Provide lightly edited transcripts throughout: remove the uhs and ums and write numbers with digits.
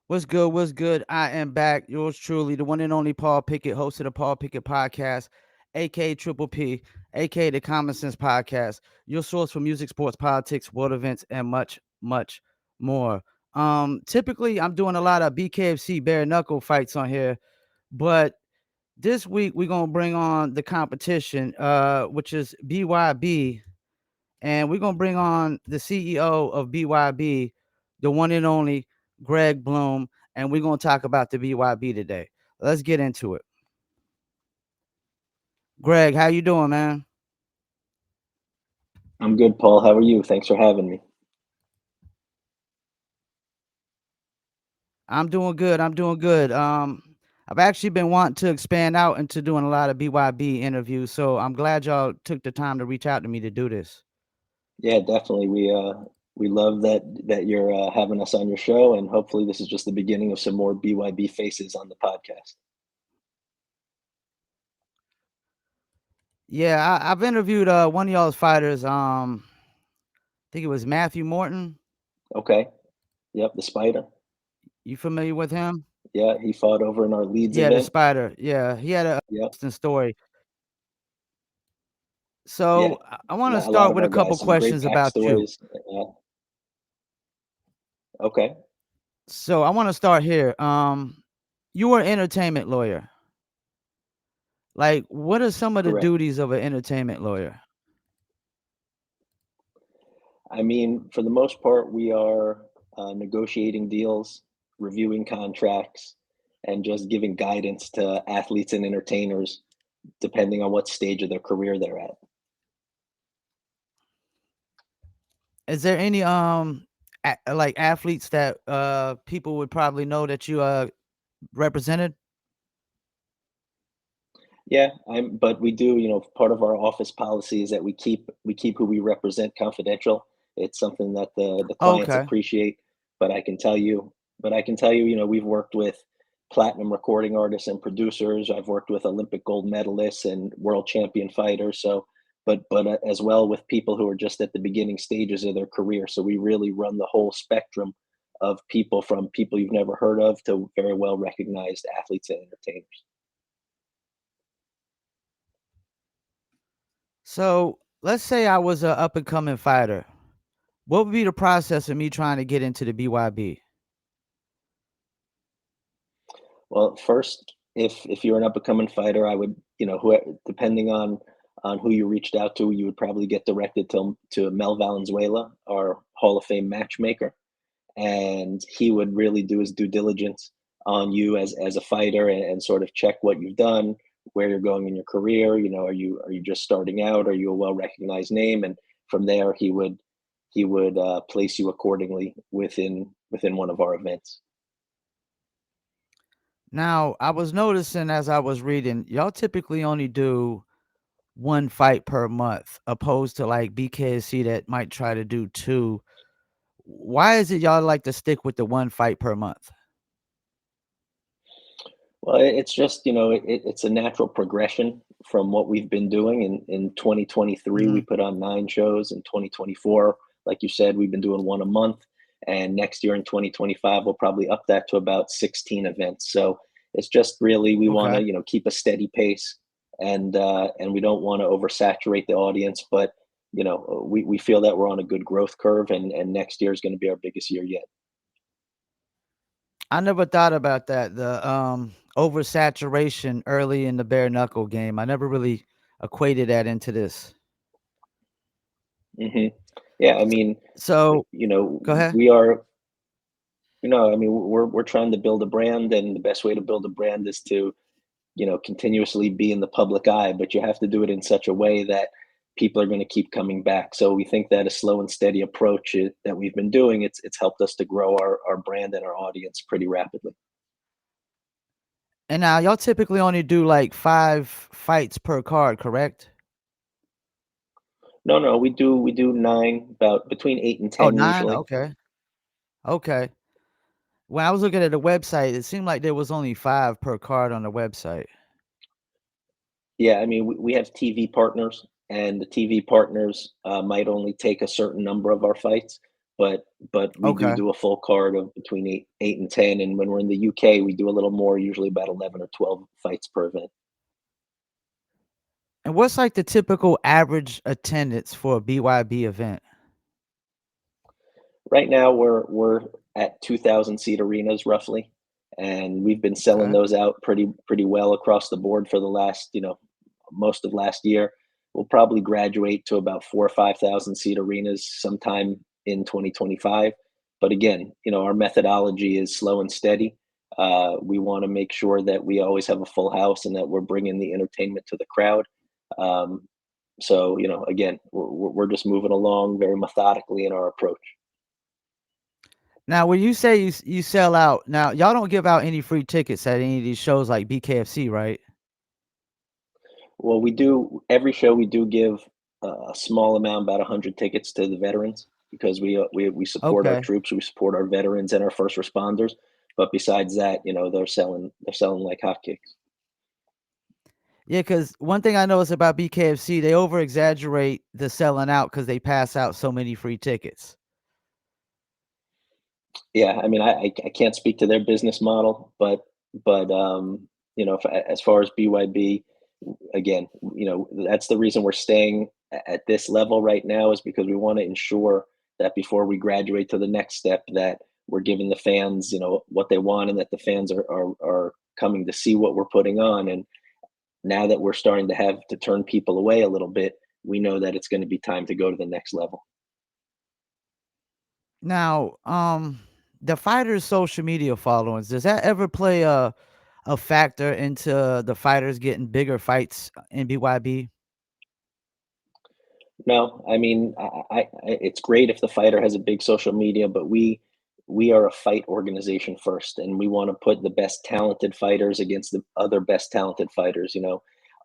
What's good? What's good? I am back. Yours truly, the one and only Paul Pickett, host of the Paul Pickett Podcast, aka Triple P, aka the Common Sense Podcast, your source for music, sports, politics, world events, and much, much more. Typically I'm doing a lot of BKFC bare knuckle fights on here, but this week we're gonna bring on the competition, which is BYB, and we're gonna bring on the CEO of BYB, the one and only Greg Bloom, and we're gonna talk about the BYB today. Let's get into it. Greg, how you doing, man? I'm good, Paul. How are you? Thanks for having me. I'm doing good. I'm doing good. I've actually been wanting to expand out into doing a lot of BYB interviews, so I'm glad y'all took the time to reach out to me to do this. Yeah, definitely. We love that you're having us on your show, and hopefully this is just the beginning of some more BYB faces on the podcast. Yeah, I've interviewed one of y'all's fighters. I think it was Matthew Morton. Okay. Yep, the Spider. You familiar with him? Yeah, he fought over in our Leeds Yeah, the event. Spider. Yeah, he had a Yep. interesting story. Yeah. So I want to A lot start of with a our couple guys, some great questions about you. backstories. Okay. So I want to start here. You were an entertainment lawyer. Like, what are some of the Correct. duties of an entertainment lawyer? I mean, for the most part, we are negotiating deals, reviewing contracts, and just giving guidance to athletes and entertainers depending on what stage of their career they're at. Is there any like athletes that people would probably know that you represented? Yeah, but we do, part of our office policy is that we keep who we represent confidential. It's something that the clients Okay. appreciate, but I can tell you, we've worked with platinum recording artists and producers. I've worked with Olympic gold medalists and world champion fighters. So, but as well with people who are just at the beginning stages of their career. So we really run the whole spectrum of people, from people you've never heard of to very well recognized athletes and entertainers. So let's say I was a up and coming fighter. What would be the process of me trying to get into the BYB? Well, first, if you're an up and coming fighter, I would, who depending on who you reached out to, you would probably get directed to Mel Valenzuela, our Hall of Fame matchmaker, and he would really do his due diligence on you as a fighter, and sort of check what you've done, where you're going in your career. Are you just starting out? Are you a well recognized name? And from there, he would place you accordingly within one of our events. Now, I was noticing as I was reading, y'all typically only do one fight per month, opposed to like BKC that might try to do two. Why is it y'all like to stick with the one fight per month? Well, it's just, it's a natural progression from what we've been doing. In 2023, we Mhm. put on 9 shows. In 2024, like you said, we've been doing one a month. And next year in 2025, we'll probably up that to about 16 events. So it's just really, we want Okay. to, keep a steady pace, and we don't want to oversaturate the audience. But, we feel that we're on a good growth curve, and next year is going to be our biggest year yet. I never thought about that. The oversaturation early in the bare knuckle game. I never really equated that into this. hmm Yeah, I mean, So go ahead. we are. I mean, we're trying to build a brand, and the best way to build a brand is to, continuously be in the public eye, but you have to do it in such a way that people are going to keep coming back. So we think that a slow and steady approach that we've been doing, it's helped us to grow our brand and our audience pretty rapidly. And now y'all typically only do like 5 fights per card, correct? No, no, we do nine, about between 8 and 10 9? usually. Okay. Okay. When I was looking at the website, it seemed like there was only 5 per card on the website. Yeah, I mean, we have TV partners, and the TV partners might only take a certain number of our fights. but we Okay. do a full card of between 8 and 10, and when we're in the UK, we do a little more, usually about 11 or 12 fights per event. And what's like the typical average attendance for a BYB event? Right now, we're at 2,000 seat arenas roughly, and we've been selling Okay. those out pretty well across the board for the last, most of last year. We'll probably graduate to about 4 or 5,000 seat arenas sometime in 2025. But again, our methodology is slow and steady. We want to make sure that we always have a full house and that we're bringing the entertainment to the crowd. Um, so, again, we're just moving along very methodically in our approach. Now, when you say you sell out, now y'all don't give out any free tickets at any of these shows like BKFC, right? Well, we do every show. We do give a small amount, about 100 tickets to the veterans because we support our Okay. troops, we support our veterans and our first responders. But besides that, they're selling like hotcakes. Yeah, because one thing I noticed about BKFC, they over exaggerate the selling out because they pass out so many free tickets. Yeah, I mean, I can't speak to their business model, but as far as BYB, again, that's the reason we're staying at this level right now is because we want to ensure that before we graduate to the next step, that we're giving the fans, what they want, and that the fans are coming to see what we're putting on. And now that we're starting to have to turn people away a little bit, we know that it's going to be time to go to the next level. Now, the fighters' social media followings, does that ever play a factor into the fighters getting bigger fights in BYB? No, I mean, it's great if the fighter has a big social media, but we are a fight organization first, and we want to put the best talented fighters against the other best talented fighters.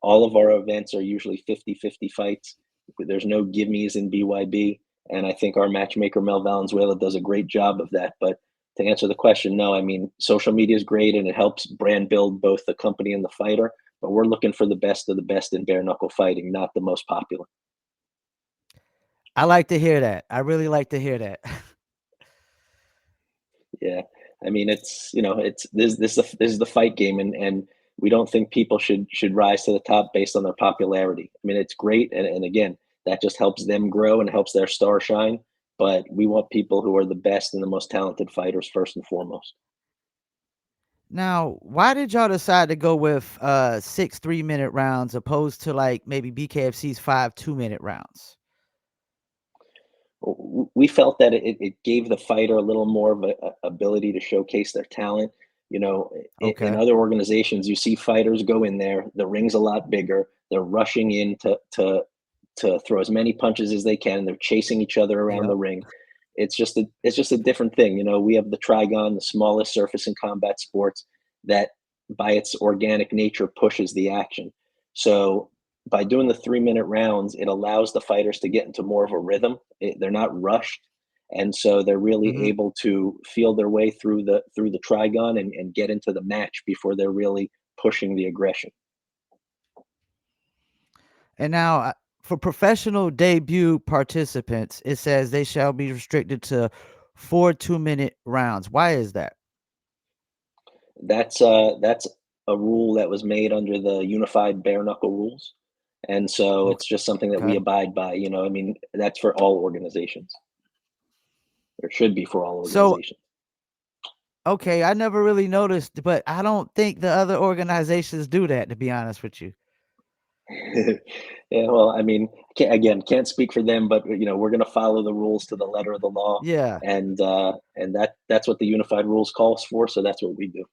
All of our events are usually 50-50 fights. There's no gimmies in BYB, and I think our matchmaker Mel Valenzuela does a great job of that. But to answer the question, no, I mean, social media is great and it helps brand build both the company and the fighter, but we're looking for the best of the best in bare knuckle fighting, not the most popular. I like to hear that. I really like to hear that. Yeah, I mean, it's this is the fight game, and we don't think people should rise to the top based on their popularity. I mean, it's great, and again, that just helps them grow and helps their star shine. But we want people who are the best and the most talented fighters first and foremost. Now, why did y'all decide to go with 6 3-minute rounds opposed to like maybe BKFC's 5 2-minute rounds? We felt that it gave the fighter a little more of a ability to showcase their talent. In Okay. other organizations, you see fighters go in there, the ring's a lot bigger, they're rushing in to throw as many punches as they can. They're chasing each other around Yep. the ring. It's just a different thing. We have the Trigon, the smallest surface in combat sports, that by its organic nature pushes the action. So by doing the 3-minute rounds, it allows the fighters to get into more of a rhythm. They're not rushed, and so they're really Mhm. able to feel their way through the Trigon and get into the match before they're really pushing the aggression. And now, for professional debut participants, it says they shall be restricted to 4 2-minute rounds. Why is that? That's a rule that was made under the unified bare knuckle rules, and so it's just something that we Okay. abide by. I mean, that's for all organizations, or should be for all So, organizations. okay, I never really noticed, but I don't think the other organizations do that, to be honest with you. Yeah, well, I mean, can't speak for them, but we're going to follow the rules to the letter of the law, Yeah. and that's what the unified rules calls for. So that's what we do.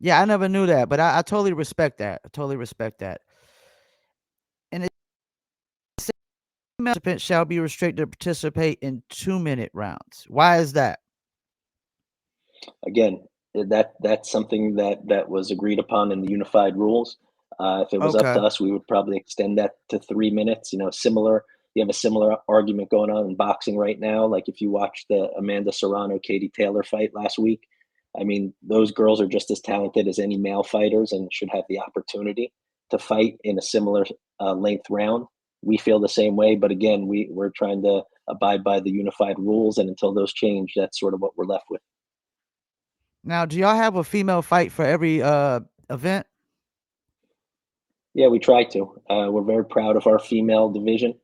Yeah, I never knew that, but I totally respect that. I totally respect that. And it says participants shall be restricted to participate in 2-minute rounds. Why is that? Again, that's something that was agreed upon in the unified rules. If it was up to Okay. us, we would probably extend that to 3 minutes. Similar. You have a similar argument going on in boxing right now. Like if you watch the Amanda Serrano Katie Taylor fight last week, I mean, those girls are just as talented as any male fighters and should have the opportunity to fight in a similar length round. we feel the same way. But again, we're trying to abide by the unified rules, and until those change, that's sort of what we're left with. Now, do y'all have a female fight for every event? Yeah, we try to. We're very proud of our female division.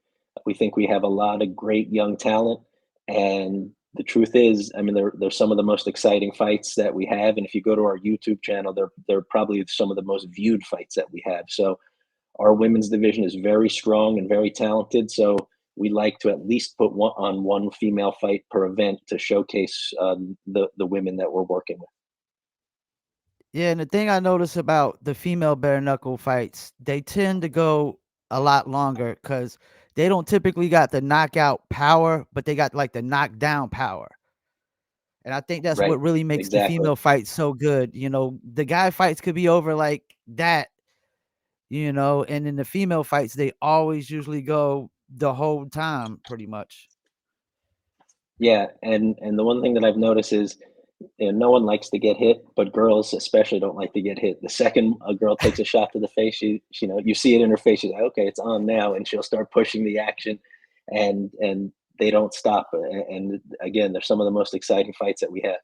We think we have a lot of great young talent, and the truth is, I mean, they're some of the most exciting fights that we have. And if you go to our YouTube channel, they're probably some of the most viewed fights that we have. So our women's division is very strong and very talented. So we like to at least put one female fight per event to showcase the women that we're working with. Yeah, and the thing I notice about the female bare knuckle fights, they tend to go a lot longer because they don't typically got the knockout power, but they got like the knockdown power. And I think that's Right. what really makes the Exactly. female fights so good. The guy fights could be over like that, and in the female fights, they always usually go the whole time pretty much. Yeah, and the one thing that I've noticed is, no one likes to get hit, but girls especially don't like to get hit. The second a girl takes a shot to the face, you see it in her face. She's like, okay, it's on now, and she'll start pushing the action, and they don't stop. And again, they're some of the most exciting fights that we have.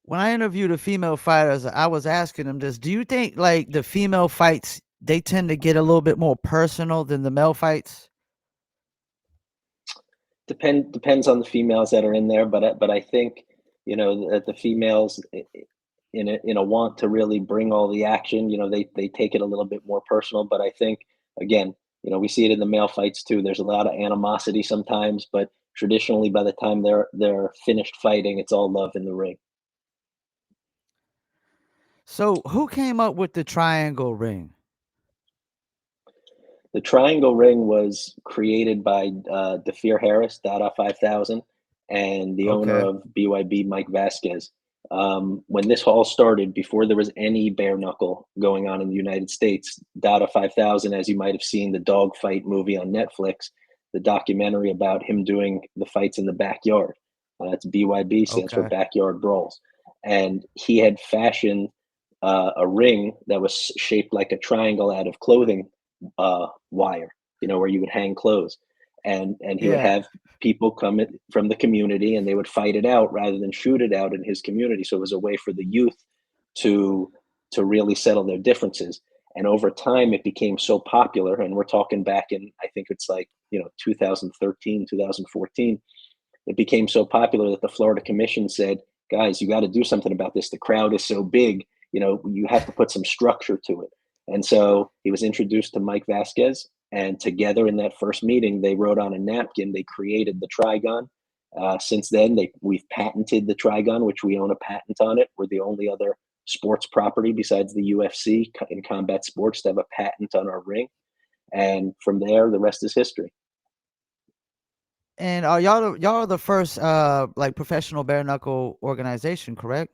When I interviewed the female fighters, I was asking them this: do you think like the female fights they tend to get a little bit more personal than the male fights? Depends on the females that are in there, but I think that the females in a want to really bring all the action, they take it a little bit more personal. But I think again, we see it in the male fights too. There's a lot of animosity sometimes, but traditionally, by the time they're finished fighting, it's all love in the ring. So, who came up with the triangle ring? The triangle ring was created by DeFear Harris, Dada 5000, and the owner Okay. of BYB, Mike Vasquez. When this all started, before there was any bare knuckle going on in the United States, Dada 5000, as you might have seen the dog fight movie on Netflix, the documentary about him doing the fights in the backyard. That's BYB, stands for Okay. Backyard Brawls. And he had fashioned a ring that was shaped like a triangle out of clothing wire, where you would hang clothes, and he would Yeah. have people come in from the community, and they would fight it out rather than shoot it out in his community. So it was a way for the youth to to really settle their differences. And over time, it became so popular. And we're talking back in, I think it's like 2013, 2014. It became so popular that the Florida Commission said, "Guys, you got to do something about this. The crowd is so big. You have to put some structure to it." And so he was introduced to Mike Vasquez, and together in that first meeting, they wrote on a napkin. They created the Trigon. Since then, we've patented the Trigon, which we own a patent on it. We're the only other sports property besides the UFC in combat sports to have a patent on our ring. And from there, the rest is history. And are y'all are the first like professional bare knuckle organization, correct?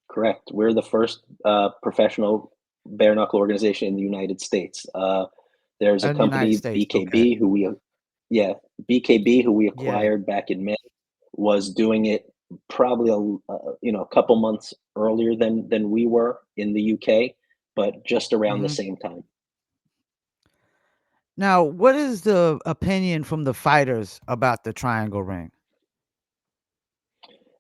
Correct. We're the first professional bare knuckle organization in the United States. There's a In the United company, States. Okay. BKB, yeah, BKB, who we Yeah. acquired back in May, was doing it probably a couple months earlier than we were in the UK, but just around the Mhm. same time. Now, what is the opinion from the fighters about the triangle ring?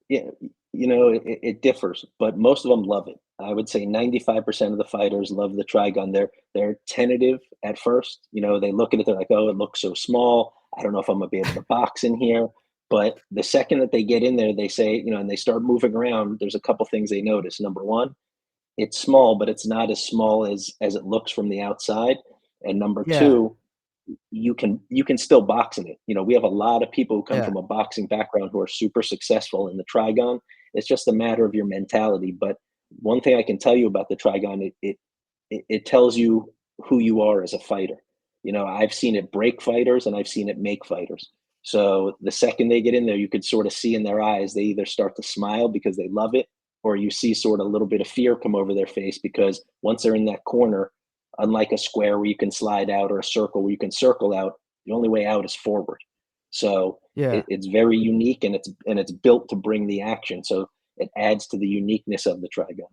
Yeah, it differs, but most of them love it. I would say 95% of the fighters love the Trigon. They're tentative at first. They look at it, they're like, "Oh, it looks so small. I don't know if I'm gonna be able to box in here." But the second that they get in there, they say, and they start moving around, there's a couple things they notice. Number one, it's small, but it's not as small as it looks from the outside. And number Yeah. two, you can still box in it. We have a lot of people who come Yeah. from a boxing background who are super successful in the Trigon. It's just a matter of your mentality. But one thing I can tell you about the Trigon, it tells you who you are as a fighter. I've seen it break fighters and I've seen it make fighters. So the second they get in there, you could sort of see in their eyes, they either start to smile because they love it, or you see sort of a little bit of fear come over their face because once they're in that corner, unlike a square where you can slide out or a circle where you can circle out, the only way out is forward. So Yeah. it's very unique, and it's built to bring the action. So it adds to the uniqueness of the Trigon.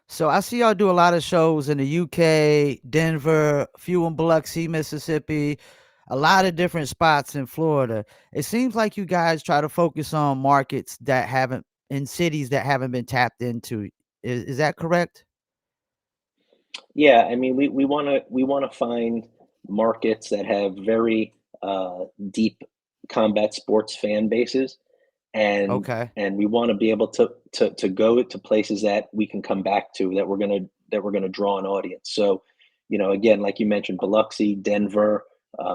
So I see y'all do a lot of shows in the UK, Denver, a few in Biloxi, Mississippi, a lot of different spots in Florida. It seems like you guys try to focus on markets that haven't in cities that haven't been tapped into. Is that correct? Yeah, I mean, we wanna find markets that have very deep combat sports fan bases, and Okay. we want to be able to go to places that we can come back to, that we're gonna draw an audience. So, again, like you mentioned, Biloxi, Denver,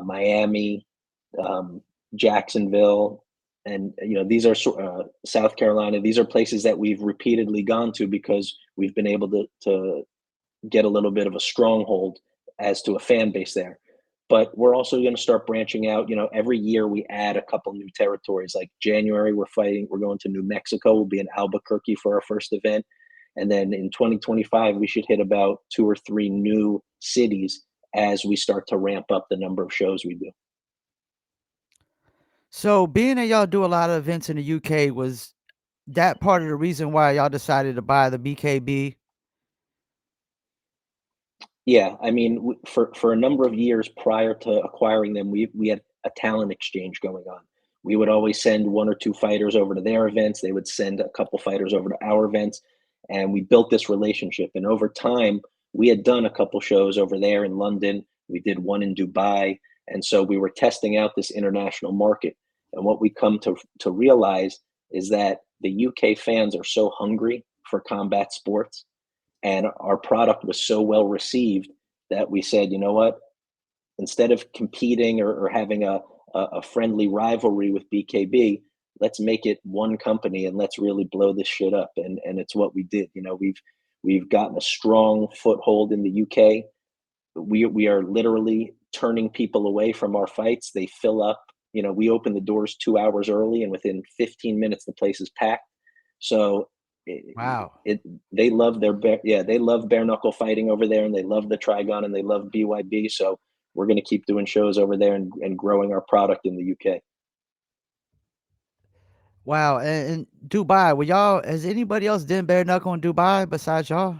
Miami, um, Jacksonville, and these are South Carolina. These are places that we've repeatedly gone to because we've been able to get a little bit of a stronghold as to a fan base there. But we're also going to start branching out. Every year we add a couple new territories. Like January, we're going to New Mexico. We'll be in Albuquerque for our first event. And then in 2025, we should hit about two or three new cities as we start to ramp up the number of shows we do. So being that y'all do a lot of events in the UK, was that part of the reason why y'all decided to buy the BKB? Yeah, I mean, for a number of years prior to acquiring them, we had a talent exchange going on. We would always send one or two fighters over to their events. They would send a couple fighters over to our events, and we built this relationship. And over time, we had done a couple shows over there in London. We did one in Dubai, and so we were testing out this international market. And what we come to realize is that the UK fans are so hungry for combat sports, and our product was so well received that we said, you know what? Instead of competing, or having a friendly rivalry with BKB, let's make it one company and let's really blow this shit up. And it's what we did. We've gotten a strong foothold in the UK. We are literally turning people away from our fights. They fill up. We open the doors 2 hours early, and within 15 minutes, the place is packed. So Wow. it they love they love bare knuckle fighting over there, and they love the Trigon, and they love BYB. So we're going to keep doing shows over there, and growing our product in the UK. Wow. And Dubai, were y'all has anybody else done bare knuckle in Dubai besides y'all?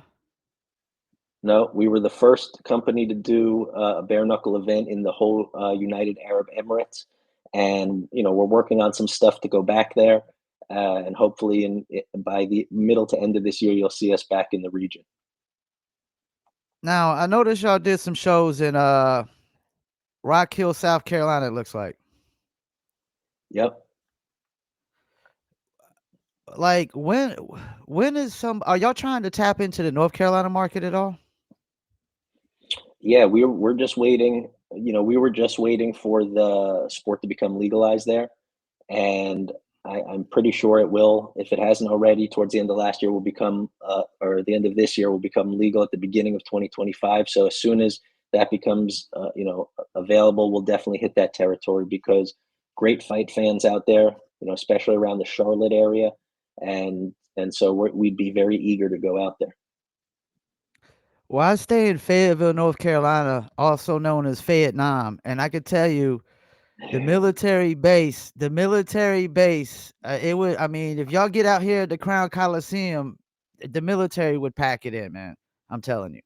No, we were the first company to do a bare knuckle event in the whole United Arab Emirates, and we're working on some stuff to go back there, and hopefully by the middle to end of this year, you'll see us back in the region. Now I noticed y'all did some shows in Rock Hill, South Carolina, it looks like. Yep. Like when is some are y'all trying to tap into the North Carolina market at all? Yeah, we're just waiting. We were just waiting for the sport to become legalized there, and I'm pretty sure it will. If it hasn't already, towards the end of last year will become, or the end of this year will become legal at the beginning of 2025. So as soon as that becomes, available, we'll definitely hit that territory, because great fight fans out there, especially around the Charlotte area, and so we'd be very eager to go out there. Well, I stay in Fayetteville, North Carolina, also known as Vietnam, and I could tell you the military base, it would I mean, if y'all get out here at the Crown Coliseum, the military would pack it in, man. I'm telling you.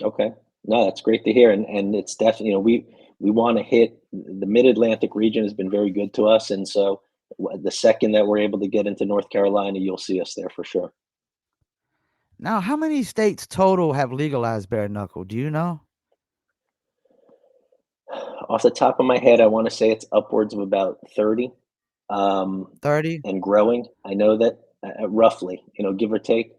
Okay. No, that's great to hear, and it's definitely, we wanna hit the Mid-Atlantic region. Has been very good to us, and so the second that we're able to get into North Carolina, you'll see us there for sure. Now, how many states total have legalized bare knuckle? Do you know? Off the top of my head, I wanna say it's upwards of about 30, um, 30? and growing. I know that, roughly, give or take,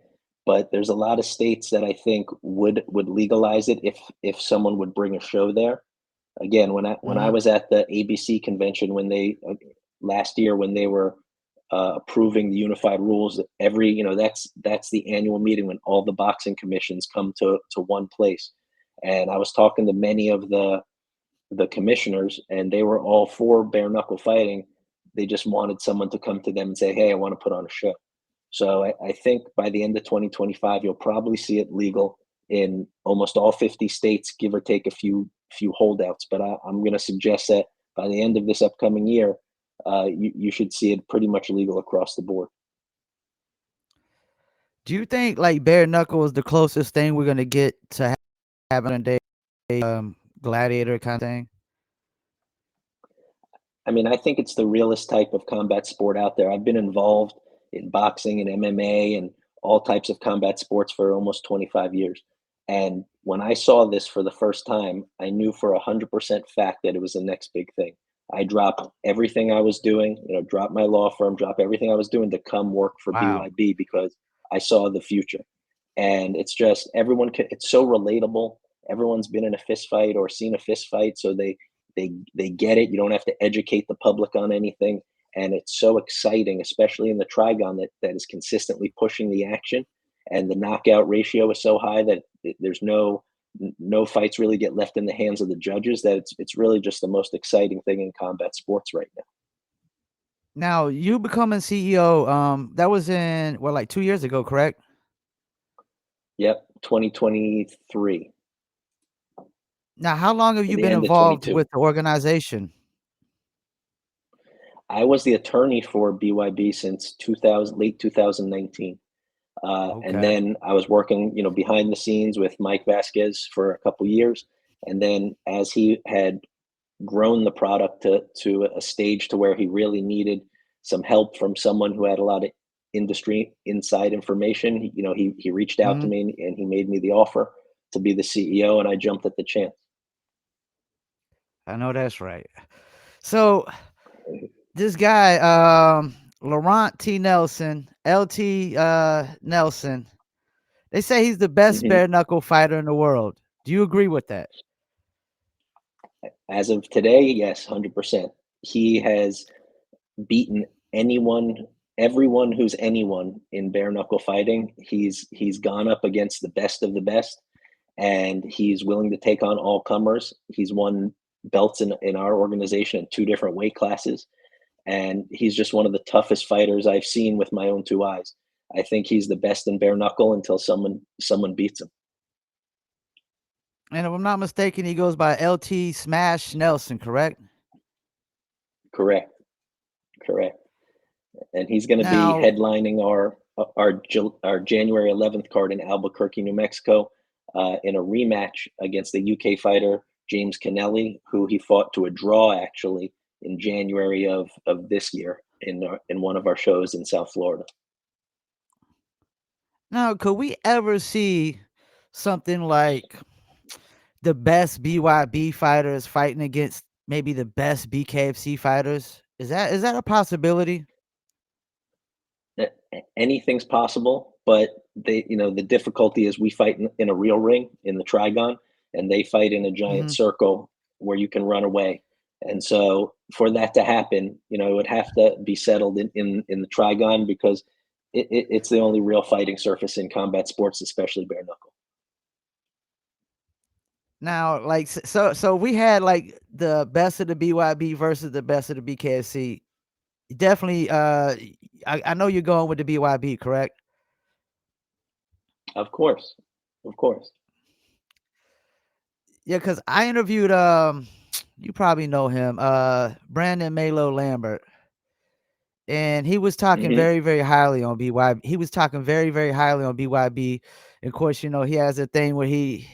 but there's a lot of states that I think would legalize it if someone would bring a show there. Again, when I Mhm. was at the ABC convention, when they last year, when they were approving the unified rules, that's the annual meeting when all the boxing commissions come to one place. And I was talking to many of the commissioners, and they were all for bare knuckle fighting. They just wanted someone to come to them and say, "Hey, I want to put on a show." So I think by the end of 2025, you'll probably see it legal in almost all 50 states, give or take a few holdouts. But I'm going to suggest that by the end of this upcoming year, you should see it pretty much legal across the board. Do you think like bare knuckle is the closest thing we're gonna get to having a day gladiator kind of thing? I mean, I think it's the realest type of combat sport out there. I've been involved in boxing and MMA and all types of combat sports for almost 25 years. And when I saw this for the first time, I knew for 100% fact that it was the next big thing. I dropped everything I was doing, dropped my law firm, dropped everything I was doing to come work for Wow. BYB because I saw the future. And it's just it's so relatable. Everyone's been in a fist fight or seen a fist fight, so they get it. You don't have to educate the public on anything, and it's so exciting, especially in the trigon that is consistently pushing the action, and the knockout ratio is so high that there's no fights really get left in the hands of the judges. That it's really just the most exciting thing in combat sports right now. Now you becoming CEO, that was in what, like 2 years ago, correct? Yep, 2023, Now, how long have in you the been end of involved 22. with the organization? I was the attorney for BYB since 2000, late 2019. And Okay. then I was working, behind the scenes with Mike Vasquez for a couple years. And then as he had grown the product to a stage to where he really needed some help from someone who had a lot of industry inside information, he reached out to Mhm. me and he made me the offer to be the CEO, and I jumped at the chance. I know that's right. So this guy, Laurent T. Nelson, LT Nelson, they say he's the best Mhm. bare knuckle fighter in the world. Do you agree with that? As of today, yes, 100%. He has beaten anyone, everyone who's anyone in bare knuckle fighting. He's gone up against the best of the best, and he's willing to take on all comers. He's won belts in our organization in two different weight classes, and he's just one of the toughest fighters I've seen with my own two eyes. I think he's the best in bare knuckle until someone beats him. And if I'm not mistaken, he goes by LT Smash Nelson, correct? Correct, correct. And he's going to be Now, headlining our January 11th card in Albuquerque, New Mexico, in a rematch against the UK fighter James Kennelly, who he fought to a draw actually in January of this year in one of our shows in South Florida. now, could we ever see something like the best BYB fighters fighting against maybe the best BKFC fighters? Is that a possibility? Anything's possible, but the difficulty is we fight in a real ring in the Trigon, and they fight in a giant Mhm. circle where you can run away. And so for that to happen, it would have to be settled in the Trigon because it's the only real fighting surface in combat sports, especially bare knuckle. Now, like, so we had like the best of the BYB versus the best of the BKFC. Definitely, I know you're going with the BYB, correct? Of course, of course. Yeah, because I interviewed, you probably know him, Brandon Malo Lambert, and he was talking Hmm. very, very highly on BYB. He was talking very, very highly on BYB. Of course, he has a thing where he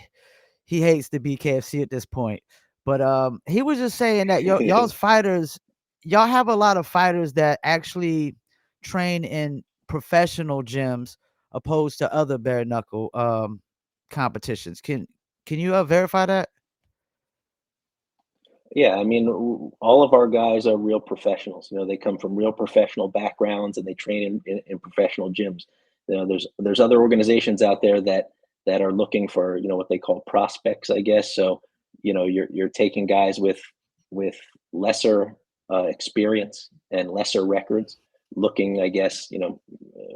hates the BKFC at this point. But he was just saying that y'all's fighters, y'all have a lot of fighters that actually train in professional gyms opposed to other bare knuckle competitions. Can you verify that? Yeah, I mean, all of our guys are real professionals. They come from real professional backgrounds and they train in professional gyms. There's other organizations out there that are looking for what they call prospects, I guess. So you're taking guys with lesser experience and lesser records, looking, I guess,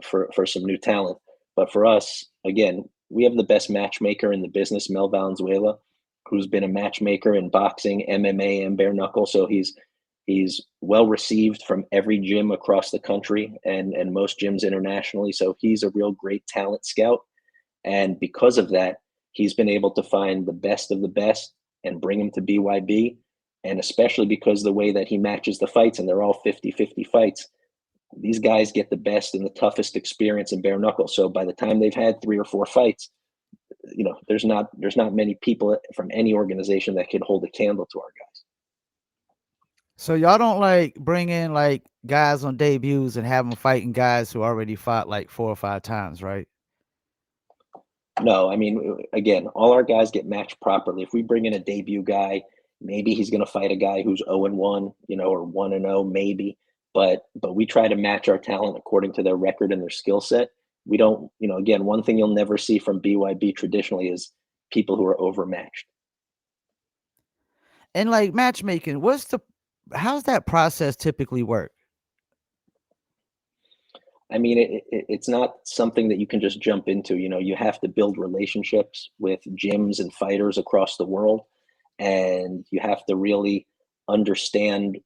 for some new talent. But for us, again, we have the best matchmaker in the business, Mel Valenzuela, who's been a matchmaker in boxing, MMA, and bare knuckle. So he's well received from every gym across the country and most gyms internationally. So he's a real great talent scout. And because of that, he's been able to find the best of the best and bring them to BYB. And especially because the way that he matches the fights, and they're all 50-50 fights, these guys get the best and the toughest experience in bare knuckle. So by the time they've had 3 or 4 fights, there's not many people from any organization that can hold a candle to our guys. So y'all don't like bring in like guys on debuts and have them fighting guys who already fought like 4 or 5 times, right? No, I mean, again, all our guys get matched properly. If we bring in a debut guy, maybe he's going to fight a guy who's 0-1, or 1-0, maybe. But we try to match our talent according to their record and their skill set. We don't, again, one thing you'll never see from BYB traditionally is people who are overmatched. And like matchmaking, how's that process typically work? I mean, it's not something that you can just jump into. You have to build relationships with gyms and fighters across the world, and you have to really understand,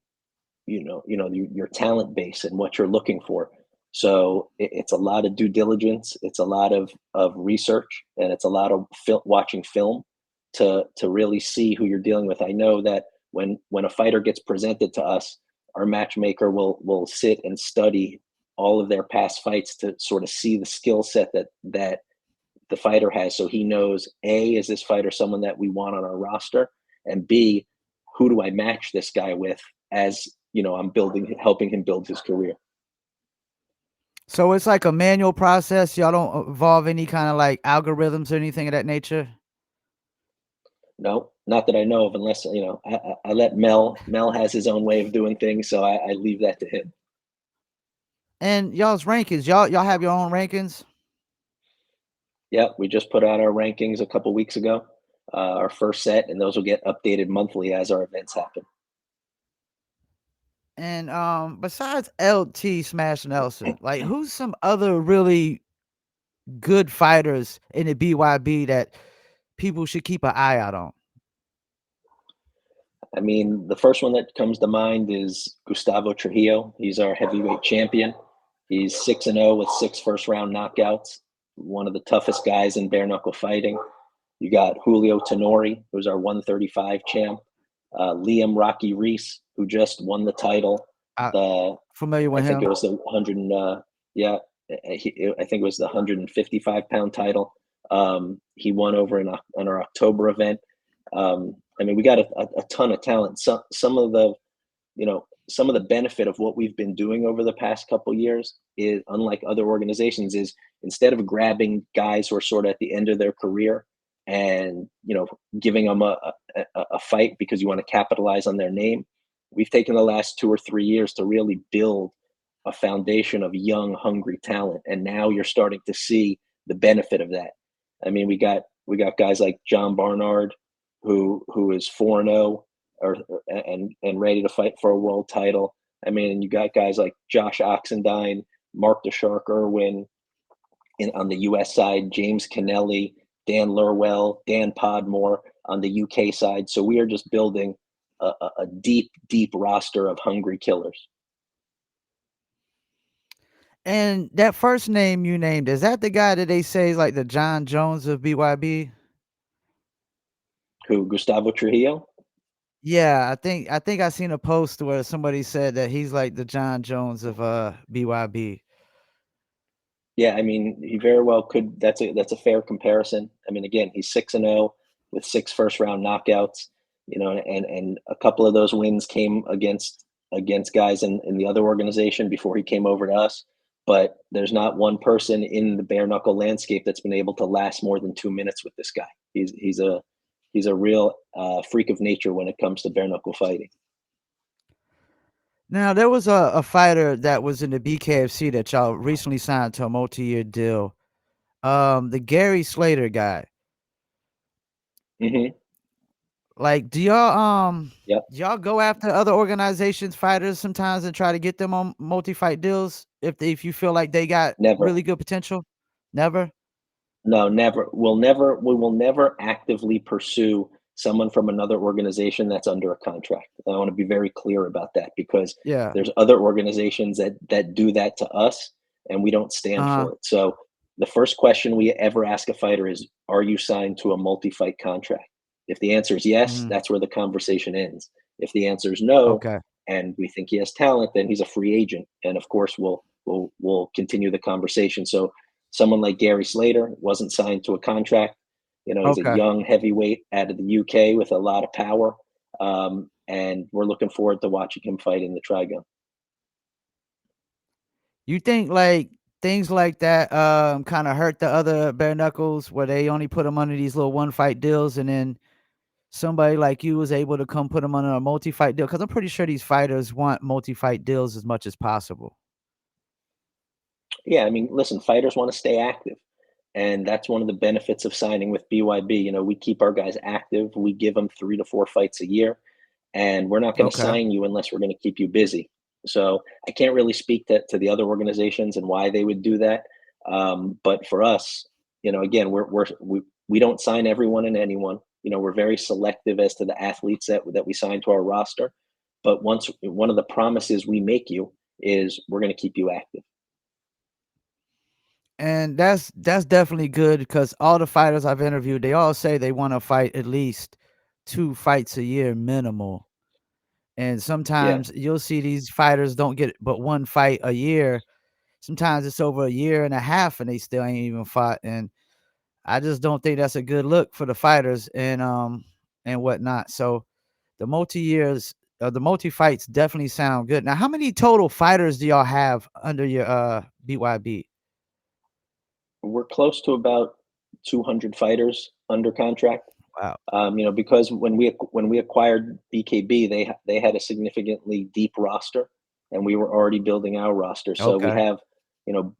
your talent base and what you're looking for. So it's a lot of due diligence. It's a lot of research, and it's a lot of watching film to really see who you're dealing with. I know that when a fighter gets presented to us, our matchmaker will sit and study all of their past fights to sort of see the skill set that the fighter has, so he knows, A, is this fighter someone that we want on our roster, and B, who do I match this guy with, as I'm helping him build his career. So it's like a manual process. Y'all don't involve any kind of like algorithms or anything of that nature. No, not that I know of, unless I let Mel has his own way of doing things, so I leave that to him. And y'all's rankings, y'all have your own rankings. Yeah, we just put out our rankings a couple weeks ago, our first set, and those will get updated monthly as our events happen. And besides LT Smash Nelson, like who's some other really good fighters in the BYB that people should keep an eye out on? I mean, the first one that comes to mind is Gustavo Trujillo. He's our heavyweight champion. He's 6-0 with 6 first-round knockouts. One of the toughest guys in bare knuckle fighting. You got Julio Tenori, who's our 135 champ. Liam Rocky Reese, who just won the title. I The familiar I with think him. it was the 100. Yeah, I think it was the 155-pound title. He won over in our October event. I mean, we got a ton of talent. Some of the benefit of what we've been doing over the past couple years is, unlike other organizations, is instead of grabbing guys who are sort of at the end of their career and giving them a fight because you want to capitalize on their name, we've taken the last 2 or 3 years to really build a foundation of young, hungry talent, and now you're starting to see the benefit of that. I mean, we got guys like John Barnard, who is 4-0 and ready to fight for a world title. I mean, you got guys like Josh Oxendine, Mark the Shark Irwin on the US side, James Kennelly, Dan Lurwell, Dan Podmore on the UK side. So we are just building a deep, deep roster of hungry killers. And that first name you named, is that the guy that they say is like the John Jones of BYB? Who, Gustavo Trujillo? Yeah, I think I seen a post where somebody said that he's like the John Jones of BYB. Yeah, I mean, he very well could. That's a fair comparison. I mean, again, he's 6-0 with 6 first-round knockouts. And a couple of those wins came against guys in the other organization before he came over to us. But there's not one person in the bare knuckle landscape that's been able to last more than 2 minutes with this guy. He's a real freak of nature when it comes to bare knuckle fighting. Now there was a fighter that was in the BKFC that y'all recently signed to a multi-year deal. The Gary Slater guy. Hmm. Like, do y'all Yep. go after other organizations, fighters sometimes and try to get them on multi-fight deals if you feel like they got Never. really good potential? Never? No, never. We will never actively pursue someone from another organization that's under a contract. I want to be very clear about that, because Yeah. there's other organizations that do that to us, and we don't stand Uh-huh. for it. So the first question we ever ask a fighter is, are you signed to a multi-fight contract? If the answer is yes, Mhm. that's where the conversation ends. If the answer is no, Okay. and we think he has talent, then he's a free agent. And of course, we'll continue the conversation. So someone like Gary Slater wasn't signed to a contract. He's a Okay. young heavyweight out of the UK with a lot of power, and we're looking forward to watching him fight in the Trigon. You think like things like that kind of hurt the other bare knuckles where they only put them under these little one fight deals, and then somebody like you was able to come put them under a multi fight deal? Because I'm pretty sure these fighters want multi fight deals as much as possible. Yeah, I mean, listen, fighters want to stay active. And that's one of the benefits of signing with BYB. We keep our guys active. We give them 3 to 4 fights a year, and we're not going to Okay. sign you unless we're going to keep you busy. So I can't really speak to the other organizations and why they would do that. But for us, again, we don't sign everyone and anyone. We're very selective as to the athletes that we sign to our roster. But one of the promises we make you is we're going to keep you active. And that's definitely good because all the fighters I've interviewed, they all say they want to fight at least 2 fights a year minimal. And Yeah. sometimes you'll see these fighters don't get but one fight a year. Sometimes it's over a year and a half and they still ain't even fought. And I just don't think that's a good look for the fighters and whatnot. So the multi years, the multi fights definitely sound good. Now, how many total fighters do y'all have under your BYB? We're close to about 200 fighters under contract. Wow. Because when we acquired BKB, they had a significantly deep roster, and we were already building our roster. So we Okay. have, you know,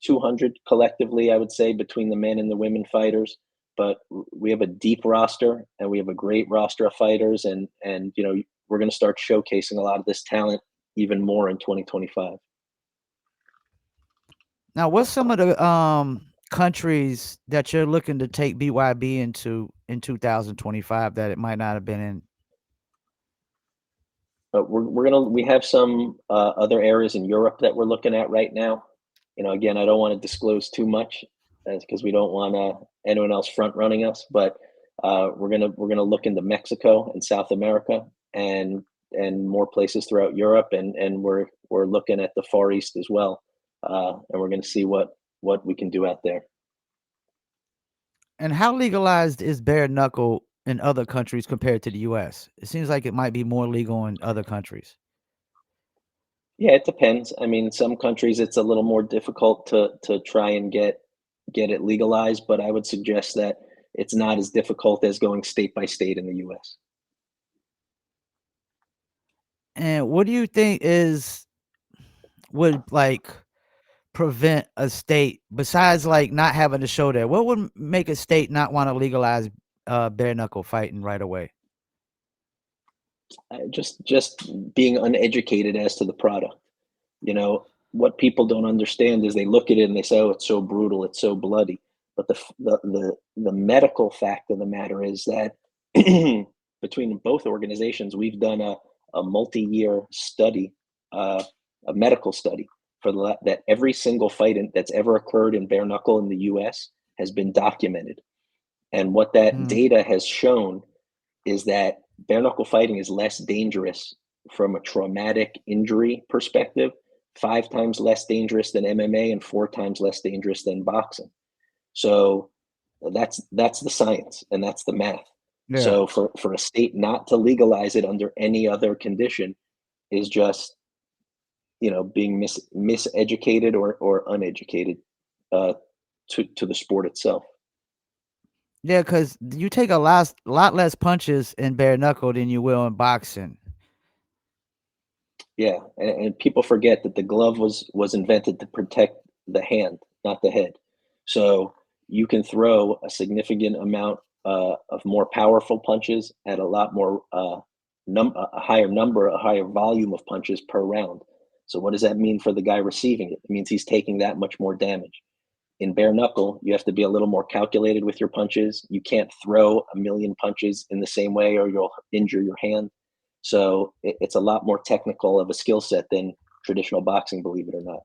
200 collectively, I would say, between the men and the women fighters. But we have a deep roster, and we have a great roster of fighters, and we're going to start showcasing a lot of this talent even more in 2025. Now, what's some of the countries that you're looking to take BYB into in 2025 that it might not have been in? But we have some other areas in Europe that we're looking at right now. Again, I don't want to disclose too much because we don't want anyone else front running us. But we're gonna look into Mexico and South America and more places throughout Europe, and we're looking at the Far East as well, and we're gonna see what we can do out there. And how legalized is bare knuckle in other countries compared to the US? It seems like it might be more legal in other countries. Yeah, it depends. I mean, some countries it's a little more difficult to try and get it legalized, but I would suggest that it's not as difficult as going state by state in the US. And what do you think is would like prevent a state besides like not having to show that? What would make a state not want to legalize bare knuckle fighting right away? Just being uneducated as to the product. What people don't understand is they look at it and they say, "Oh, it's so brutal, it's so bloody." But the medical fact of the matter is that between both organizations, we've done a multi-year study, uh, a medical study that every single fight that's ever occurred in bare knuckle in the U.S. has been documented, and what that Mm, data has shown is that bare knuckle fighting is less dangerous from a traumatic injury perspective, 5 times less dangerous than MMA and 4 times less dangerous than boxing. So that's the science and that's the math. yeah. So for a state not to legalize it under any other condition is just being miseducated or uneducated uh, to the sport itself. Yeah, because you take a lot less punches in bare knuckle than you will in boxing. Yeah, and people forget that the glove was invented to protect the hand, not the head. So you can throw a significant amount of more powerful punches at a lot more a higher number, a higher volume of punches per round. So what does that mean for the guy receiving it? It means he's taking that much more damage. In bare knuckle, you have to be a little more calculated with your punches. You can't throw a million punches in the same way or you'll injure your hand. So it's a lot more technical of a skill set than traditional boxing, believe it or not.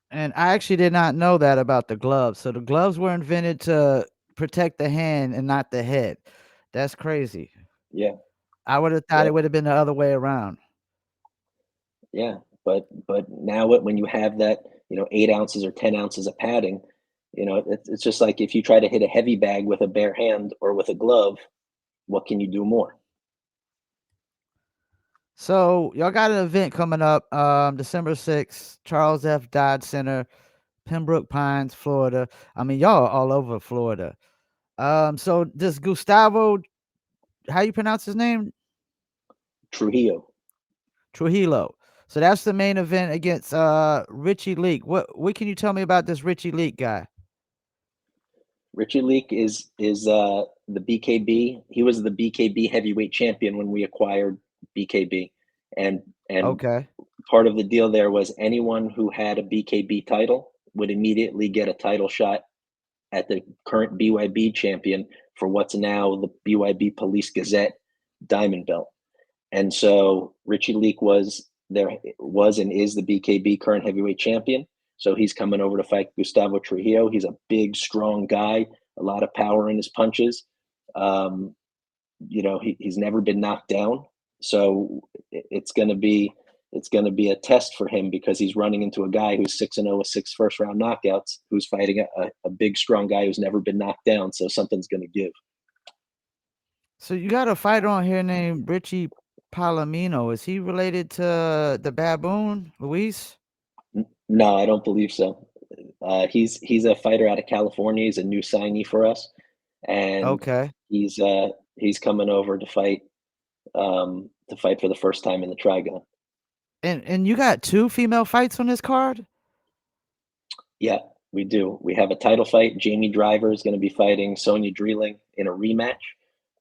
And I actually did not know that about the gloves. So the gloves were invented to protect the hand and not the head. That's crazy. Yeah. I would have thought it Yep. would have been the other way around. Yeah, but now when you have that, 8 ounces or 10 ounces of padding, it's just like if you try to hit a heavy bag with a bare hand or with a glove, what can you do more? So y'all got an event coming up, December 6th, Charles F. Dodd Center, Pembroke Pines, Florida. I mean, y'all are all over Florida. So this Gustavo, how you pronounce his name? Trujillo. Trujillo. So that's the main event against Richie Leak. What can you tell me about this Richie Leak guy? Richie Leak is the BKB. He was the BKB heavyweight champion when we acquired BKB, and Okay. part of the deal there was anyone who had a BKB title would immediately get a title shot at the current BYB champion for what's now the BYB Police Gazette Diamond Belt. And so Richie Leak was and is the BKB current heavyweight champion. So he's coming over to fight Gustavo Trujillo. He's a big, strong guy, a lot of power in his punches. Um, he's never been knocked down. So it's gonna be a test for him because he's running into a guy who's 6-0 with 6 first round knockouts, who's fighting a big, strong guy who's never been knocked down. So something's gonna give. So you got a fighter on here named Richie Palomino. Is he related to the baboon, Luis? No, I don't believe so. He's a fighter out of California. He's a new signee for us, and Okay. he's coming over to fight for the first time in the Trigon. And you got 2 female fights on this card? Yeah, we do. We have a title fight. Jamie Driver is going to be fighting Sonia Dreeling in a rematch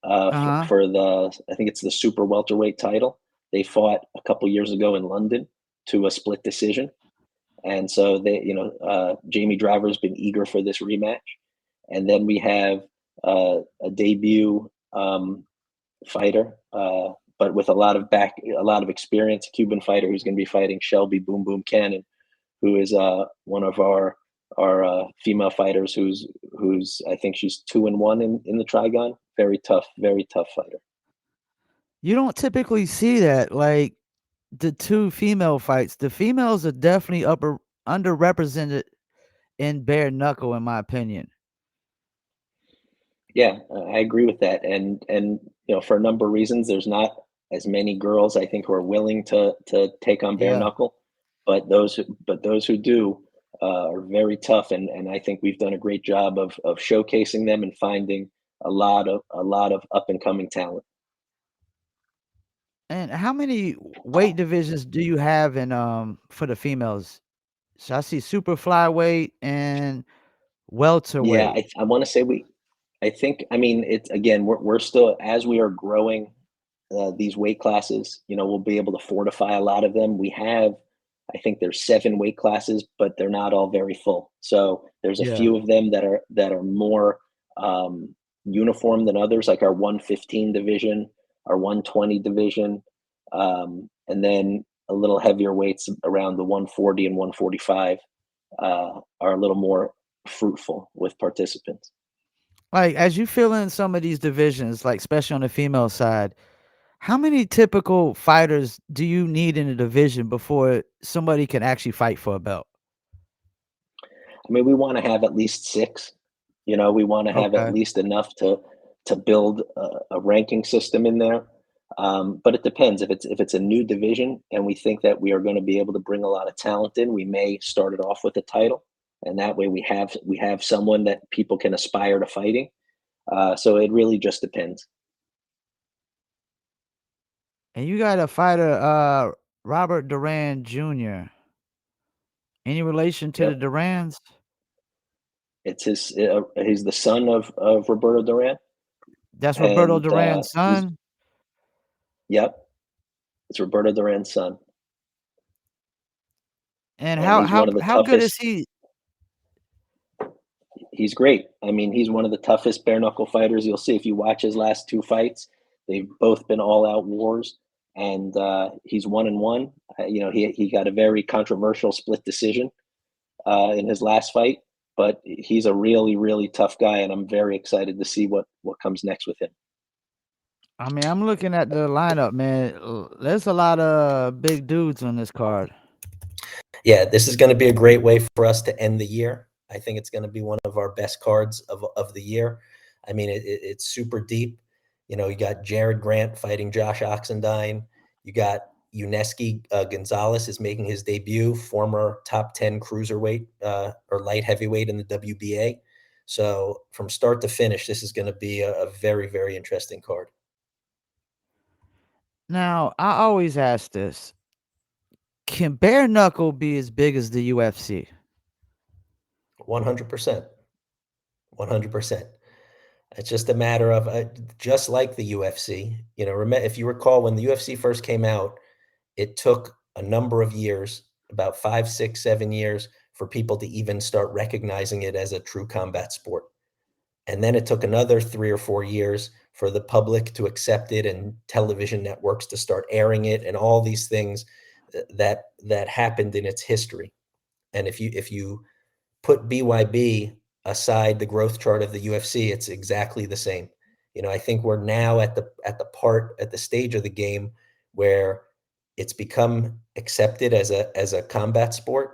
Uh-huh. for the, I think it's the super welterweight title. They fought a couple years ago in London to a split decision, and so Jamie Driver's been eager for this rematch. And then we have a debut fighter, but with a lot of experience, a Cuban fighter who's going to be fighting Shelby Boom Boom Cannon, who is one of our female fighters who's I think she's 2-1 in the Trigon. Very tough fighter. You don't typically see that, like, the 2 female fights. The females are definitely underrepresented in bare knuckle, in my opinion. Yeah, I agree with that, and for a number of reasons, there's not as many girls I think who are willing to take on bare Yeah. knuckle, but those who do are very tough, and I think we've done a great job of showcasing them and finding a lot of up and coming talent. And how many weight divisions do you have in, for the females? So I see super flyweight and Yeah, welterweight. I want to say I think, I mean, it's again, we're still, as we are growing these weight classes, we'll be able to fortify a lot of them. We have, I think there's 7 weight classes, but they're not all very full. So there's a Yeah. few of them that are more uniform than others, like our 115 division, our 120 division, and then a little heavier weights around the 140 and 145 are a little more fruitful with participants. Like, as you fill in some of these divisions, like, especially on the female side, how many typical fighters do you need in a division before somebody can actually fight for a belt? I mean, we want to have at least 6. We want to have at Okay. least enough to build a ranking system in there. But it depends. If it's a new division and we think that we are going to be able to bring a lot of talent in, we may start it off with a title, and that way we have someone that people can aspire to fighting. So it really just depends. And you got a fighter, Robert Duran Jr. Any relation to the Yep, Durans? he's the son of Roberto Duran, That's Roberto and Duran's he's son? yep, it's Roberto Duran's son, And and how he's how one of the how good is toughest. he? He's great. I mean, he's one of the toughest bare knuckle fighters you'll see. If you watch his last 2 fights, they've both been all out wars, and he's 1-1. He got a very controversial split decision in his last fight, but he's a really tough guy, and I'm very excited to see what comes next with him. I mean, I'm looking at the lineup, man. There's a lot of big dudes on this card. Yeah, this is going to be a great way for us to end the year. I think it's going to be one of our best cards of the year. I mean, it's super deep. You know, you got Jared Grant fighting Josh Oxendine. You got Uneski Gonzalez is making his debut, former top 10 cruiserweight or light heavyweight in the WBA. So from start to finish, this is going to be a very, very interesting card. Now, I always ask this: can bare knuckle be as big as the UFC? 100%. 100%. It's just a matter of just like the UFC. You know, if you recall when the UFC first came out, it took a number of years, about 5, 6, 7 years, for people to even start recognizing it as a true combat sport. And then it took another 3 or 4 years for the public to accept it and television networks to start airing it and all these things that happened in its history. And if you put BYB aside the growth chart of the UFC, it's exactly the same. You know, I think we're now at the stage of the game where it's become accepted as a combat sport,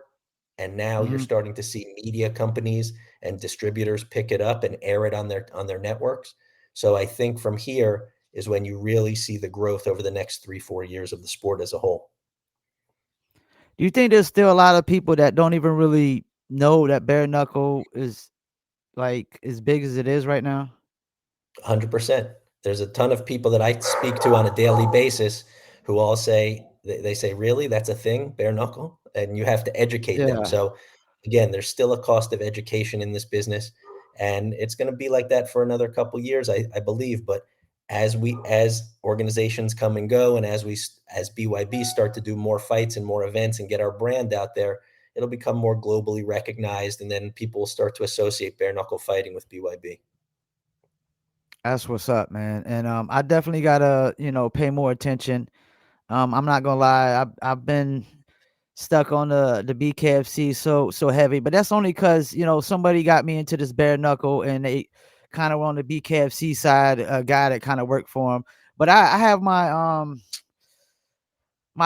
and now you're Mhm. starting to see media companies and distributors pick it up and air it on their networks. So I think from here is when you really see the growth over the next 3, 4 years of the sport as a whole. Do you think there's still a lot of people that don't even really know that bare knuckle is like as big as it is right now? 100%. There's a ton of people that I speak to on a daily basis who all say they say, "Really? That's a thing, bare knuckle?" And you have to educate them. Yeah, So again, there's still a cost of education in this business, and it's going to be like that for another couple years, I believe. But as organizations come and go, and as BYB start to do more fights and more events and get our brand out there, it'll become more globally recognized, and then people will start to associate bare knuckle fighting with BYB. that's what's up, man. And I definitely gotta, pay more attention. I'm not gonna lie, I've been stuck on the BKFC so heavy, but that's only because somebody got me into this bare knuckle, and they kind of were on the BKFC side, a guy that kind of worked for him. But I have my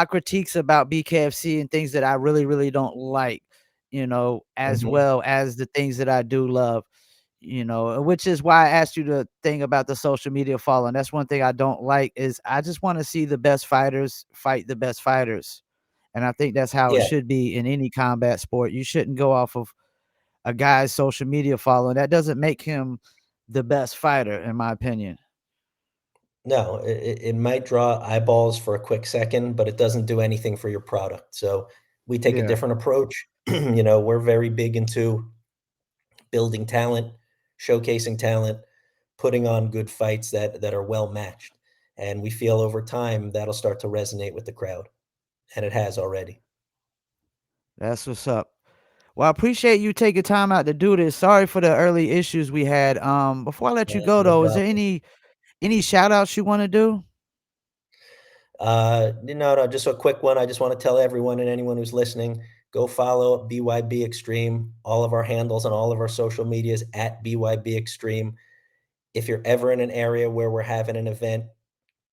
critiques about BKFC and things that I really don't like, as Mhm. well as the things that I do love. Which is why I asked you the thing about the social media following. That's one thing I don't like is I just want to see the best fighters fight the best fighters. And I think that's how it Yeah. should be in any combat sport. You shouldn't go off of a guy's social media following. That doesn't make him the best fighter, in my opinion. No, it might draw eyeballs for a quick second, but it doesn't do anything for your product. So we take a Yeah, different approach. You know, we're very big into building talent, showcasing talent, putting on good fights that are well matched. And we feel over time that'll start to resonate with the crowd, and it has already. that's what's up. Well, I appreciate you taking time out to do this. Sorry for the early issues we had. Before I let you go No though, is there problem. any shout outs you want to do? No, just a quick one. I just want to tell everyone and anyone who's listening, go follow BYB Extreme. All of our handles on all of our social medias at BYB Extreme. If you're ever in an area where we're having an event,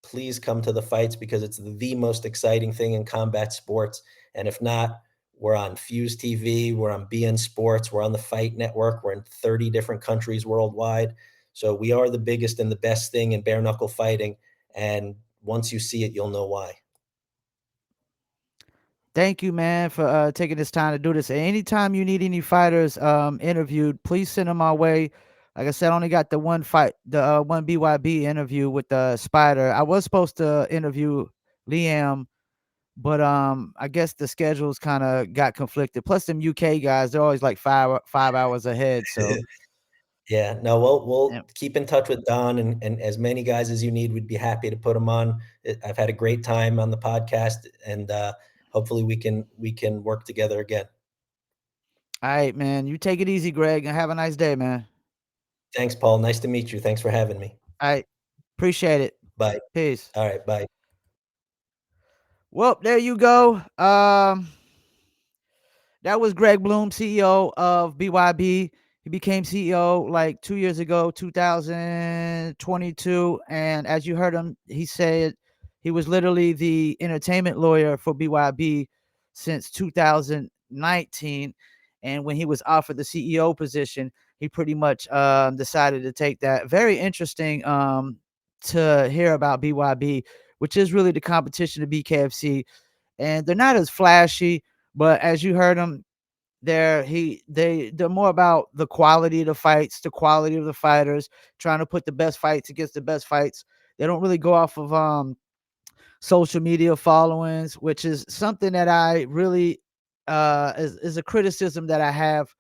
please come to the fights because it's the most exciting thing in combat sports. And if not, we're on Fuse TV, we're on BN Sports, we're on the Fight Network, we're in 30 different countries worldwide. So we are the biggest and the best thing in bare knuckle fighting. And once you see it, you'll know why. Thank you, man, for taking this time to do this. And anytime you need any fighters interviewed, please send them our way. Like I said, I only got the one fight, the one BYB interview with the Spider. I was supposed to interview Liam, but I guess the schedules kind of got conflicted. Plus, them UK guys, they're always like five hours ahead. So, Yeah, no, yeah. we'll keep in touch with Don and as many guys as you need, we'd be happy to put them on. I've had a great time on the podcast, and hopefully we can work together again. All right, man. You take it easy, Greg, and have a nice day, man. Thanks, Paul. Nice to meet you. Thanks for having me. All right, appreciate it. Bye. Peace. All right, bye. Well, there you go. That was Greg Bloom, CEO of BYB. He became CEO like 2 years ago, 2022. And as you heard him, he said he was literally the entertainment lawyer for BYB since 2019. And when he was offered the CEO position, he pretty much decided to take that. Very interesting to hear about BYB, which is really the competition to BKFC. And they're not as flashy, but as you heard him, they're more about the quality of the fights, the quality of the fighters, trying to put the best fights against the best fights. They don't really go off of social media followings, which is something that I really is a criticism that I have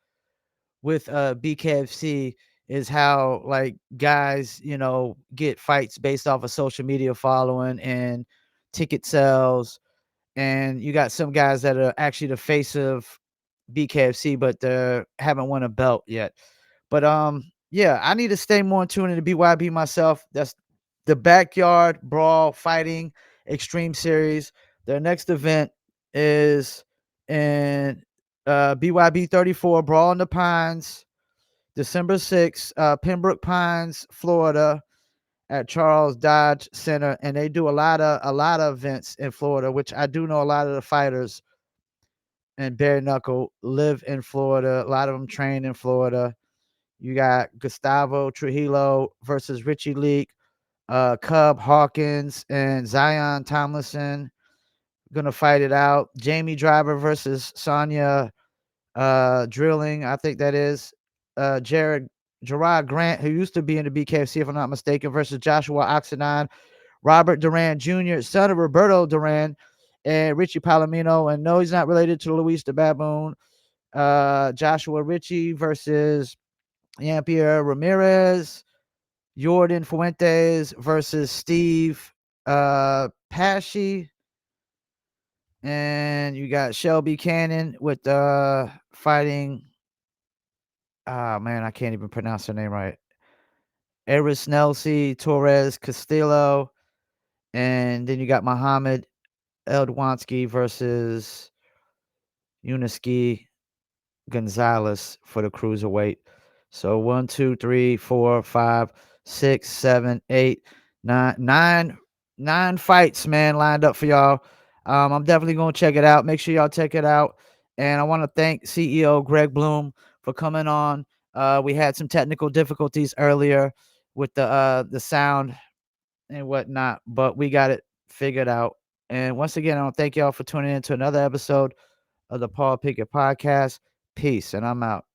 with BKFC, is how like guys, get fights based off of social media following and ticket sales. And you got some guys that are actually the face of BKFC, but they haven't won a belt yet. But yeah, I need to stay more in tune into BYB myself. That's the Backyard Brawl Fighting Extreme Series. Their next event is in BYB 34 Brawl in the Pines, December 6th, Pembroke Pines, Florida, at Charles Dodge Center. And they do a lot of events in Florida, which I do know a lot of the fighters and bare knuckle live in Florida. A lot of them train in Florida. You got Gustavo Trujillo versus Richie Leak, Cub Hawkins, and Zion Tomlinson gonna fight it out. Jamie Driver versus Sonia Drilling, I think that is. Gerard Grant, who used to be in the BKFC, if I'm not mistaken, versus Joshua Oxenine. Robert Duran Jr., son of Roberto Duran, and Richie Palomino. And no, he's not related to Luis the Baboon. Joshua Ritchie versus Jean-Pierre Ramirez. Jordan Fuentes versus Steve Pesci. And you got Shelby Cannon with fighting. Oh man, I can't even pronounce her name right. Eris Nelsie Torres Castillo. And then you got Muhammad Eldwansky versus Uniski Gonzalez for the cruiserweight. So 1, 2, 3, 4, 5, 6, 7, 8, 9 fights, man, lined up for y'all. I'm definitely gonna check it out. Make sure y'all check it out. And I want to thank CEO Greg Bloom for coming on. We had some technical difficulties earlier with the sound and whatnot, but we got it figured out. And once again, I want to thank y'all for tuning in to another episode of the Paul Pickett Podcast. Peace, and I'm out.